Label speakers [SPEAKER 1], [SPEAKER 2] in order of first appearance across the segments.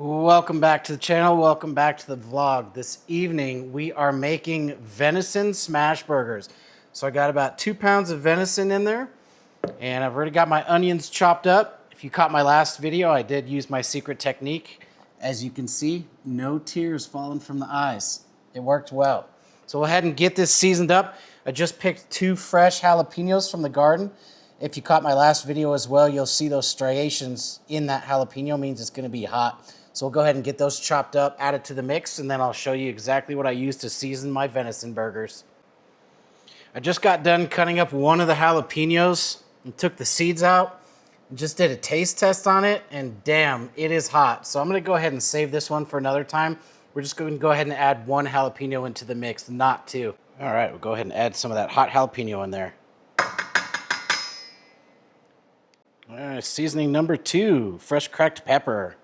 [SPEAKER 1] Welcome back to the channel. Welcome back to the vlog. This evening we are making venison smash burgers. So I got about 2 pounds of venison in there, and I've already got my onions chopped up. If you caught my last video, I did use my secret technique. As you can see, no tears falling from the eyes. It worked well. So go ahead and get this seasoned up. I just picked 2 fresh jalapenos from the garden. If you caught my last video as well, you'll see those striations in that jalapeno means it's gonna be hot. So we'll go ahead and get those chopped up, add it to the mix, and then I'll show you exactly what I use to season my venison burgers. I just got done cutting up one of the jalapenos and took the seeds out and just did a taste test on it, and damn, it is hot. So I'm gonna go ahead and save this one for another time. We're just going to go ahead and add 1 jalapeno into the mix, not 2. All right, we'll go ahead and add some of that hot jalapeno in there. All right, seasoning number 2, fresh cracked pepper.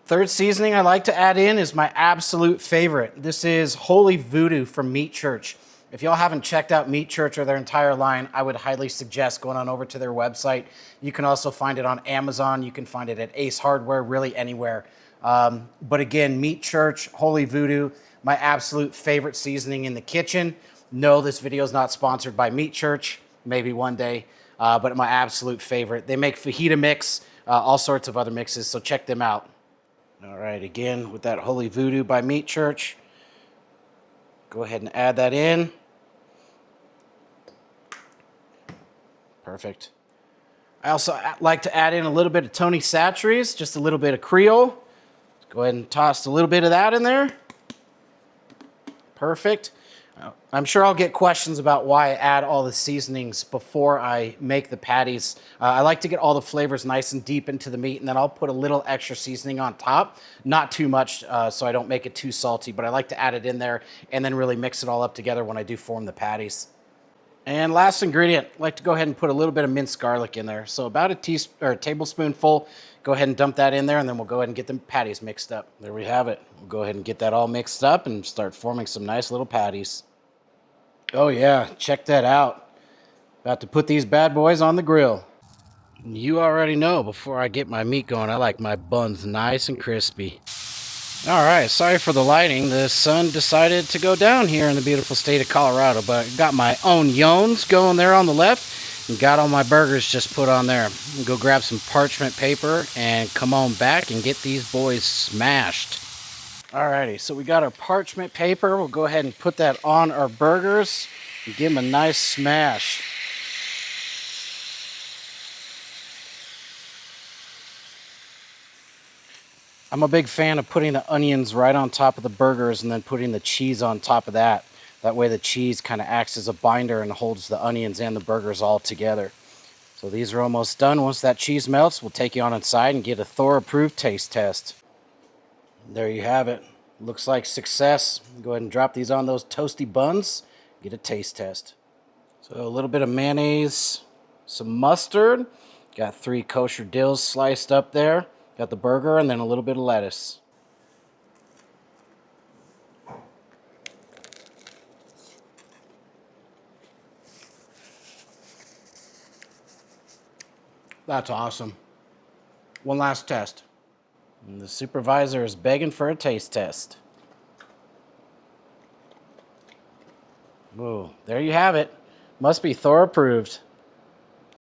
[SPEAKER 1] Third seasoning I like to add in is my absolute favorite. This is Holy Voodoo from Meat Church. If y'all haven't checked out Meat Church or their entire line, I would highly suggest going on over to their website. You can also find it on Amazon. You can find it at Ace Hardware, really anywhere. But again, Meat Church, Holy Voodoo, my absolute favorite seasoning in the kitchen. No, this video is not sponsored by Meat Church. Maybe one day, but my absolute favorite. They make fajita mix, all sorts of other mixes, so check them out. All right, again, with that Holy Voodoo by Meat Church, go ahead and add that in. Perfect. I also like to add in a little bit of Tony Chachere's, just a little bit of Creole. Let's go ahead and toss a little bit of that in there. Perfect. I'm sure I'll get questions about why I add all the seasonings before I make the patties. I like to get all the flavors nice and deep into the meat, and then I'll put a little extra seasoning on top. Not too much, so I don't make it too salty, but I like to add it in there and then really mix it all up together when I do form the patties. And last ingredient, I like to go ahead and put a little bit of minced garlic in there. So about a tablespoonful, go ahead and dump that in there, and then we'll go ahead and get the patties mixed up. There we have it. We'll go ahead and get that all mixed up and start forming some nice little patties. Oh yeah, check that out. About to put these bad boys on the grill. You already know, before I get my meat going, I like my buns nice and crispy. All right, sorry for the lighting. The sun decided to go down here in the beautiful state of Colorado, but I got my own yones going there on the left and got all my burgers just put on there. Go grab some parchment paper and come on back and get these boys smashed. Alrighty, so we got our parchment paper. We'll go ahead and put that on our burgers and give them a nice smash. I'm a big fan of putting the onions right on top of the burgers and then putting the cheese on top of that. That way the cheese kind of acts as a binder and holds the onions and the burgers all together. So these are almost done. Once that cheese melts, we'll take you on inside and get a Thor approved taste test. There you have it. Looks like success. Go ahead and drop these on those toasty buns. Get a taste test. So a little bit of mayonnaise, some mustard. Got 3 kosher dills sliced up there. Got the burger and then a little bit of lettuce. That's awesome. One last test. And the supervisor is begging for a taste test. Whoa, there you have it. Must be Thor approved.